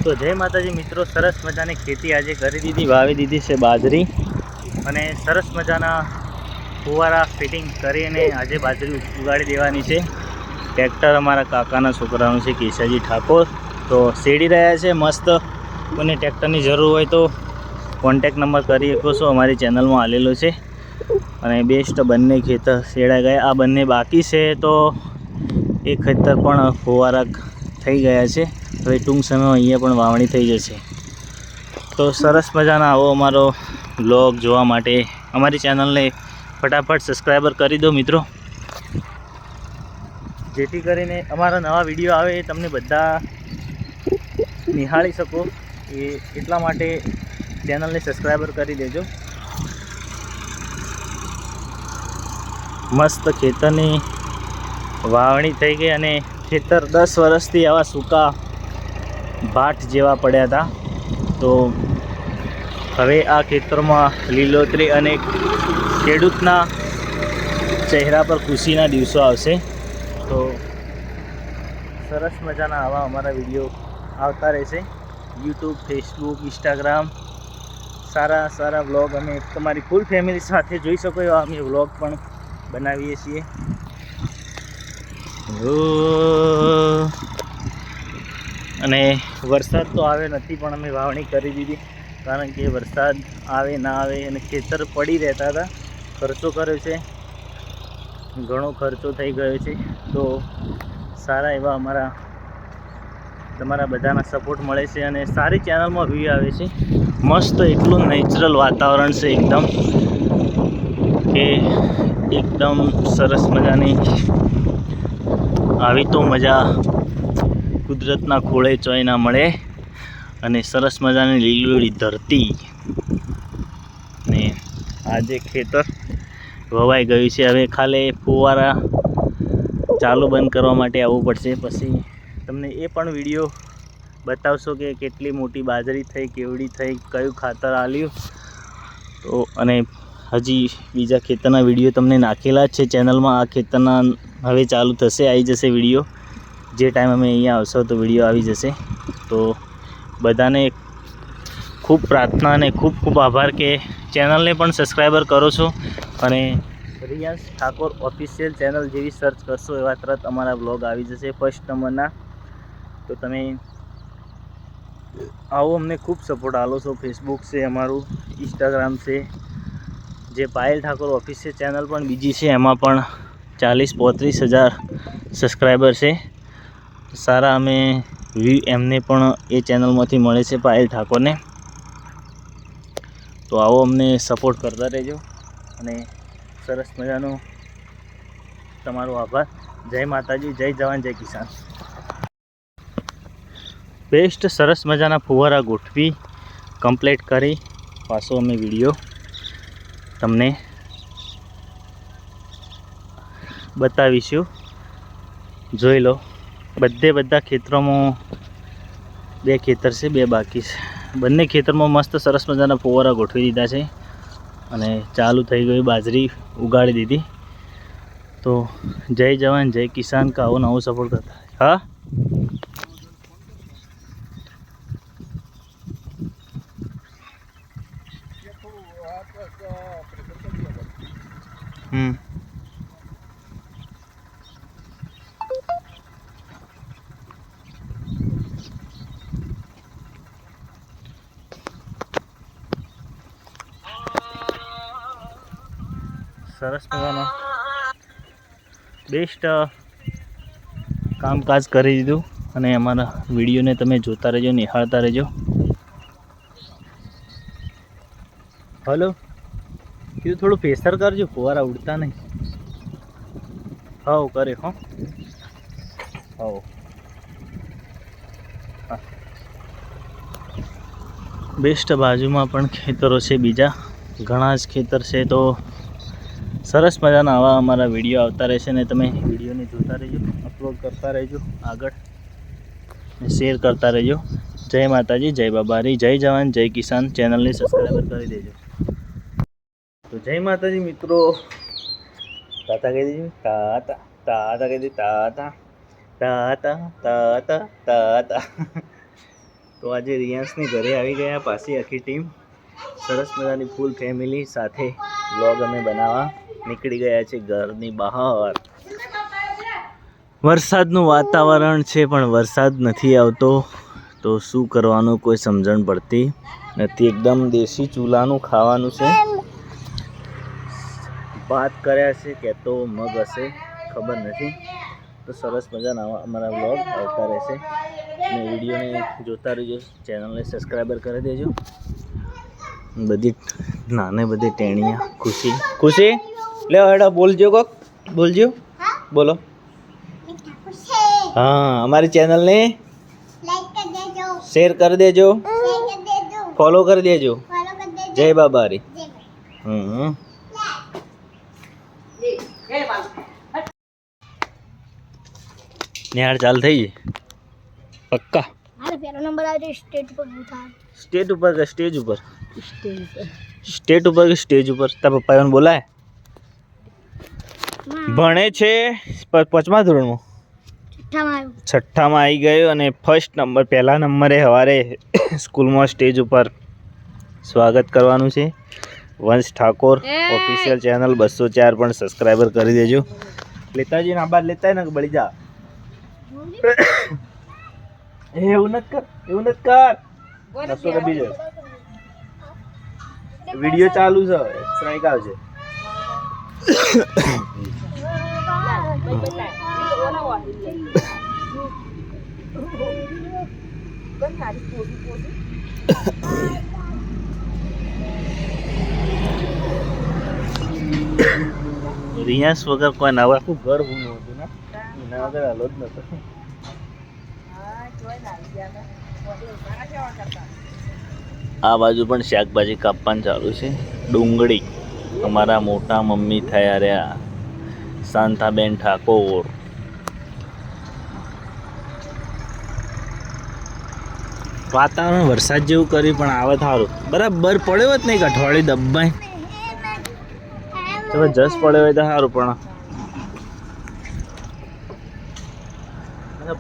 તો જય માતાજી મિત્રો, સરસ મજાની ખેતી આજે કરી દીધી, વાવી દીધી છે બાજરી અને સરસ મજાના ફુવારા ફિટિંગ કરીને આજે બાજરી ઉગાડી દેવાની છે। ટ્રેક્ટર અમારા કાકાના છોકરાનું છે, કેશાજી ઠાકોર, તો શેડી રહ્યા છે મસ્ત। કોઈને ટ્રેક્ટરની જરૂર હોય તો કોન્ટેક નંબર કરી શકો છો, અમારી ચેનલમાં આલેલો છે। અને બેસ્ટ બંને ખેતર શેડાઈ ગયા, આ બંને બાકી છે, તો એક ખેતર પણ ફુવારા થઈ ગયા છે। હવે ટૂંક સમયમાં અહીંયા પણ વાવણી થઈ જશે। તો સરસ મજાના આવો અમારો વ્લોગ જોવા માટે અમારી ચેનલને ફટાફટ સબસ્ક્રાઈબર કરી દો મિત્રો, જેથી કરીને અમારા નવા વિડીયો આવે એ તમને બધા નિહાળી શકો, એટલા માટે ચેનલને સબસ્ક્રાઈબર કરી દેજો। મસ્ત ખેતરની વાવણી થઈ ગઈ અને ખેતર 10 વર્ષથી આવા સૂકા ભાટ જેવા પડ્યા હતા, તો હવે આ ખેતરમાં લીલોતરી અને ખેડૂતના ચહેરા પર ખુશીના દિવસો આવશે। તો સરસ મજાના આવા અમારા વિડીયો આવતા રહેશે। યુટ્યુબ, ફેસબુક, ઇન્સ્ટાગ્રામ, સારા વ્લોગ અમે તમારી ફૂલ ફેમિલી સાથે જોઈ શકો એવા અમે વ્લોગ પણ બનાવીએ છીએ। અને વરસાદ તો આવે નથી, પણ અમે વાવણી કરી દીધી, કારણ કે વરસાદ આવે ના આવે અને ખેતર પડી રહેતા હતા। ખર્ચો કર્યો છે, ઘણો ખર્ચો થઈ ગયો છે, તો સારા એવા તમારા બધાના સપોર્ટ મળે છે અને સારી ચેનલમાં વ્યૂ આવે છે। મસ્ત એટલું નેચરલ વાતાવરણ છે એકદમ, કે એકદમ સરસ મજાની આવી તો મજા કુદરતના ખોળે ચોય ના મળે। અને સરસ મજાની લીલોડી ધરતી, ને આજે ખેતર વવાઈ ગયું છે। હવે ખાલી ફુવારા ચાલુ બંધ કરવા માટે આવવું પડશે, પછી તમને એ પણ વિડીયો બતાવશો કે કેટલી મોટી બાજરી થઈ, કેવડી થઈ, કયું ખાતર આલ્યું। તો અને હજી બીજા ખેતરના વિડીયો તમને નાખેલા જ છે ચેનલમાં। આ ખેતરના હવે ચાલુ થશે, આવી જશે વિડીયો, જે ટાઈમ અમે અહીંયા આવશો તો વિડીયો આવી જશે। તો બધાને ખૂબ પ્રાર્થના અને ખૂબ આભાર કે ચેનલને પણ સબસ્ક્રાઈબર કરો છો, અને રિયાંશ ઠાકોર ઓફિશિયલ ચેનલ જેવી સર્ચ કરશો એવા તરત અમારા બ્લોગ આવી જશે ફર્સ્ટ નંબરના। તો તમે આવો અમને ખૂબ સપોર્ટ આલો છો। ફેસબુક છે અમારું, ઇન્સ્ટાગ્રામ છે, જે પાયલ ઠાકોર ઓફિશિયલ ચેનલ પણ બીજી છે, એમાં પણ 40-35 હજાર સબસ્ક્રાઈબર છે। સારા અમે વ્યૂ એમને પણ એ ચેનલમાંથી મળે છે, પાયલ ઠાકોરને। તો આવો અમને સપોર્ટ કરતા રહેજો, અને સરસ મજાનો તમારો આભાર। જય માતાજી, જય જવાન, જય કિસાન। બેસ્ટ સરસ મજાના ફુવારા ગોઠવી કમ્પ્લીટ કરી પાછો અમે વિડીયો તમને બતાવીશું, જોઈ લો। બધા ખેતરોમાં 2 ખેતર છે, 2 બાકી છે। બંને ખેતરમાં મસ્ત સરસ મજાના ફુવારા ગોઠવી દીધા છે, અને ચાલુ થઈ ગઈ, બાજરી ઉગાડી દીધી। તો જય જવાન, જય કિસાન કા આવો નવો સપોર્ટ કરતા। હા, સરસ મજાનો બેસ્ટ કામકાજ કરી દીધું, અને અમારા વિડીયોને તમે જોતા રહેજો, નિહાળતા રહેજો। હલો, કીધું થોડું પ્રેશર કરજો, ફુવારા ઉડતા નહીં। હવ કરે હો, હવ હા। બેસ્ટ બાજુમાં પણ ખેતરો છે, બીજા ઘણા જ ખેતર છે। તો સરસ મજાના આવા અમારા વિડીયો આવતા રહેશે, ને તમે વિડીયોને જોતા રહેજો, અપલોડ કરતા રહેજો આગળ, શેર કરતા રહેજો। જય માતાજી, જય બાબારી, જય જવાન, જય કિસાન। ચેનલને સબસ્ક્રાઈબર કરી દેજો। તો જય માતાજી મિત્રો, તાતા કહી દેજો, તાતા કહી દે, તાતા તાતા તાતા તાતા। તો આજે રિયાન્સની ઘરે આવી ગયા પાછી આખી ટીમ, સરસ મજાની ફૂલ ફેમિલી સાથે વ્લોગ અમે બનાવવા નીકળી ગયા છે ઘરની બહાર. વરસાદનું વાતાવરણ છે પણ વરસાદ નથી આવતો, તો શું કરવાનું કોઈ સમજણ પડતી નથી. એકદમ દેશી ચૂલાનું ખાવાનું છે. ભાત કર્યા છે કે તો મગ હશે ખબર નથી. તો સરસ મજાના અમારા વ્લોગ આવતા રહેશે અને વિડીયોને જોતા રહેજો. ચેનલને સબસ્ક્રાઈબર કરી દેજો. બધી નાને બધી ટેણીયા ખુશી ખુશી લે હેડો બોલજો કોક બોલજો બોલો. હા અમારી ચેનલને શેર કરી દેજો, ફોલો કરી દેજો. જય બાબારી. નિહાળ ચાલ થઈ ગઈ પક્કા. સ્ટેટ ઉપર કે સ્ટેજ ઉપર? સ્ટેટ ઉપર કે સ્ટેજ ઉપર? તારા પપ્પા એને બોલાય? ભણે છે પાંચમા ધોરણમાં, છઠ્ઠામાં આવી ગયો અને ફર્સ્ટ નંબર પહેલા નંબરે સવારે સ્કૂલમાં સ્ટેજ ઉપર સ્વાગત કરવાનું છે. વંશ ઠાકોર ઓફિશિયલ ચેનલ 204 પણ સબસ્ક્રાઈબર કરી દેજો. લેતા જઈને આ બાર લેતા ને બળી જા. એવું નથી કર, એવું નથી કર. બીજો વિડીયો ચાલુ છે, સ્ટ્રાઇક આવશે. રિયાસ વગર કોઈ ના આખું ઘર ઊનું હતું ને, એના વગર હાલો જ નતો. આ બાજુ પણ શાકભાજી કાપવાનું ચાલુ છે. ડુંગળી અમારા મોટા મમ્મી થયા રહ્યા શાંતાબેન ઠાકોર. વાતાવરણ વરસાદ જેવું કર્યું પણ આવે સારું. બરાબર પડ્યો હોત નહીં અઠવાડિયું દબાઈ જબરજસ્ત પડ્યો હોય તો સારું, પણ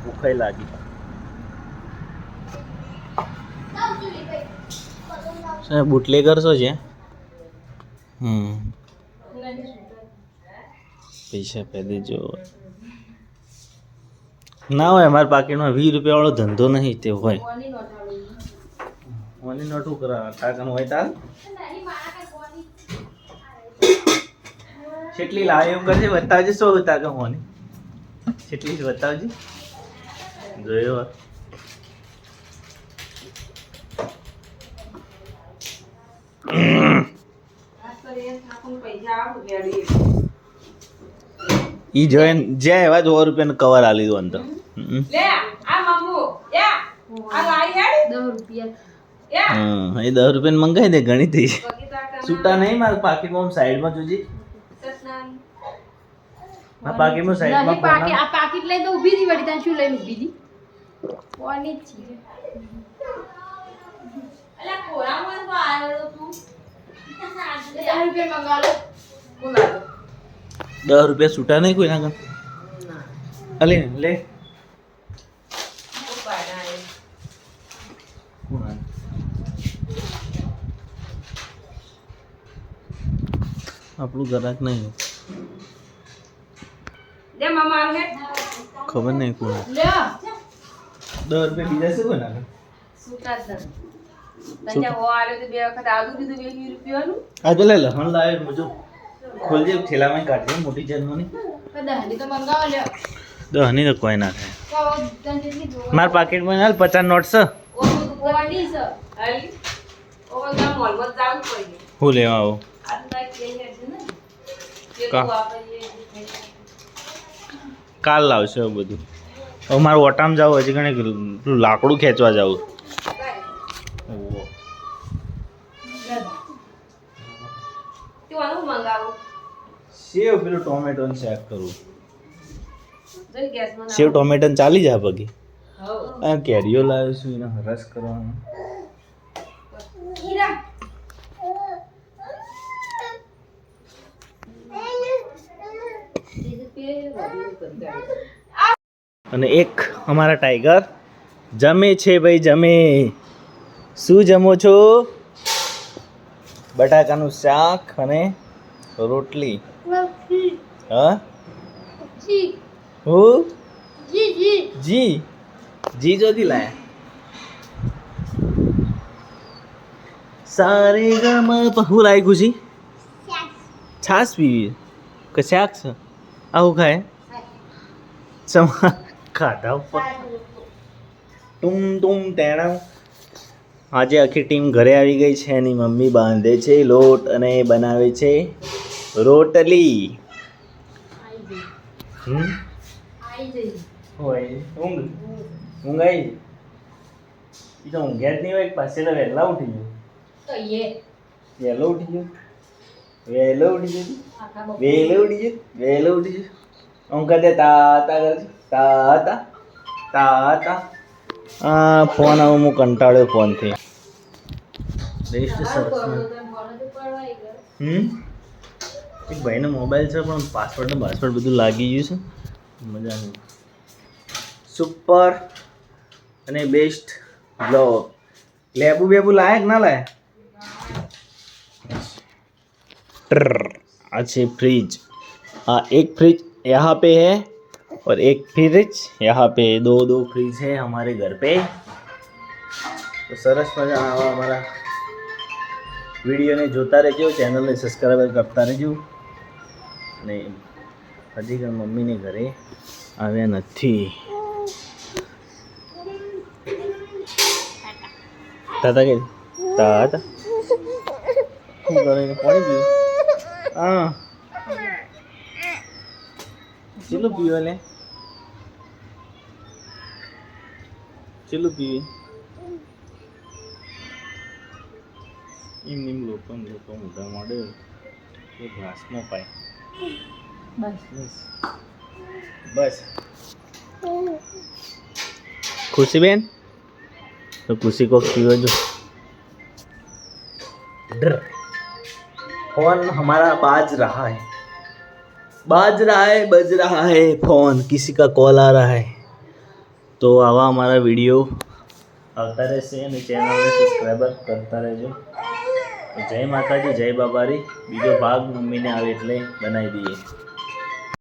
ભૂખાઈ લાગી. બુટલેગર છો છે? પૈસા પહેલી જો ના હોય અમારા પાકીટમાં 20 રૂપિયા વાળો ધંધો નહીં તે હોય. ઓની નોટું કરા ટાકન હોય તાર કેટલી લાવે એમ કરજે, બતાવજે. શું ટાકન હોની કેટલી બતાવજે, જોયો. ઈ જોઈને જ્યાં એવા 100 રૂપિયાનું કવર આલી દો અંદર. એ 10 રૂપિયા મંગાઈ દે, ઘણી થઈ. છૂટા નહીં મારા પાકીટમાં સાઈડમાં જોજી. મારા પાકીટમાં સાઈડમાં પાકીટ લઈ તો ઊભી હતી વળી. ત્યાં શું લઈને ઊભી હતી? કોની છે? અલા કોરામાં તો આવ્યો તું. 10 રૂપિયા મંગાલો. કોણ આવ્યો? 10 રૂપિયા છૂટા નહીં કોઈ ના. અલે લે આપણું ગ્રાહક નહીં. ખબર નહીં કોણ. 10 રૂપિયા બીજા છે કોઈ ના. આ તો લે લહણ લાવે મજો ખોલજે, થેલામાં કાઢજે મોટી જન્મની. દહની તો કોઈ ના થાય. મારા પાકીટમાં હાલ 50 નોટ છે. હું લેવા આવું? કાલ લાવશે બધું. હવે મારે ઓટામાં જવું, હજી ઘણી લાકડું ખેંચવા જવું. સેવ પેલું ટોમેટો શેક કરવું. સેવ ટોમેટો ચાલી જાય પગી. આ કેરીઓ લાવ્યો છું, એનો રસ કરવાનો. અને એક અમારા ટાઈગર જમે છે ભાઈ જમે. શું જમો છો? બટાકાનું શાક અને રોટલી. હા હું જી જી જોથી લાયા. સારે ગમ હું લાવી ખુશી છાસ પીવી કે શાક છે આવું ખાય સમા ખાધા ઉપર તુમ તુમ તેણા. આજે આખી ટીમ ઘરે આવી ગઈ છે. એની મમ્મી બાંધે છે લોટ અને બનાવે છે રોટલી. હોય ઊંઘ ઊંઘ આવી. એ તો ઊંઘ્યા જ નહીં હોય પાસે તો વહેલા ઉઠી ગયો. વહેલો ઉઠી ગયો. વહેલો ઉઠી ગયો. વહેલો ઉઠી ગયો. વહેલો ઉઠી ગયો. ઊંઘ કરી દે તા તા કરજે તા તા તા તા. આ ફોન હવે હું કંટાળ્યો ફોનથી. બેસ્ટ સરસ. એક ભાઈનો મોબાઈલ છે પણ પાસવર્ડ બધું લાગી ગયું છે. મજા નહીં. સુપર અને બેસ્ટ બ્લોગ. લેબુ બેબુ લાયક ના લાય. अच्छे फ्रिज एक फ्रिज यहाँ पे है और एक फ्रिज यहाँ पे दो फ्रिज है हमारे घर पे. तो सरस मजा आवा हमारा વિડીયોને જોતા રહેજો. ચેનલને સબસ્ક્રાઈબ કરતા રહેજો. અને હજી પણ મમ્મીને ઘરે આવ્યા નથી. તાતા કે તાતા શું કરે પડી ગયું. હા ચેલું પીવે લે ચેલું પીવે એમ લોકો મોટા મોડે તો ઘાસમાં પાય. બસ खुशी बहन तो खुशी को पीवे जो. फोन हमारा बाज रहा है बज रहा है फोन. किसी का कॉल आ रहा है. तो आवा हमारा वीडियो આવતા રહેશે અને ચેનલને સબસ્ક્રાઈબર કરતા રહેજો. જય માતાજી જય બાબારી. બીજો ભાગ મમ્મીને આવે એટલે બનાવી દઈએ.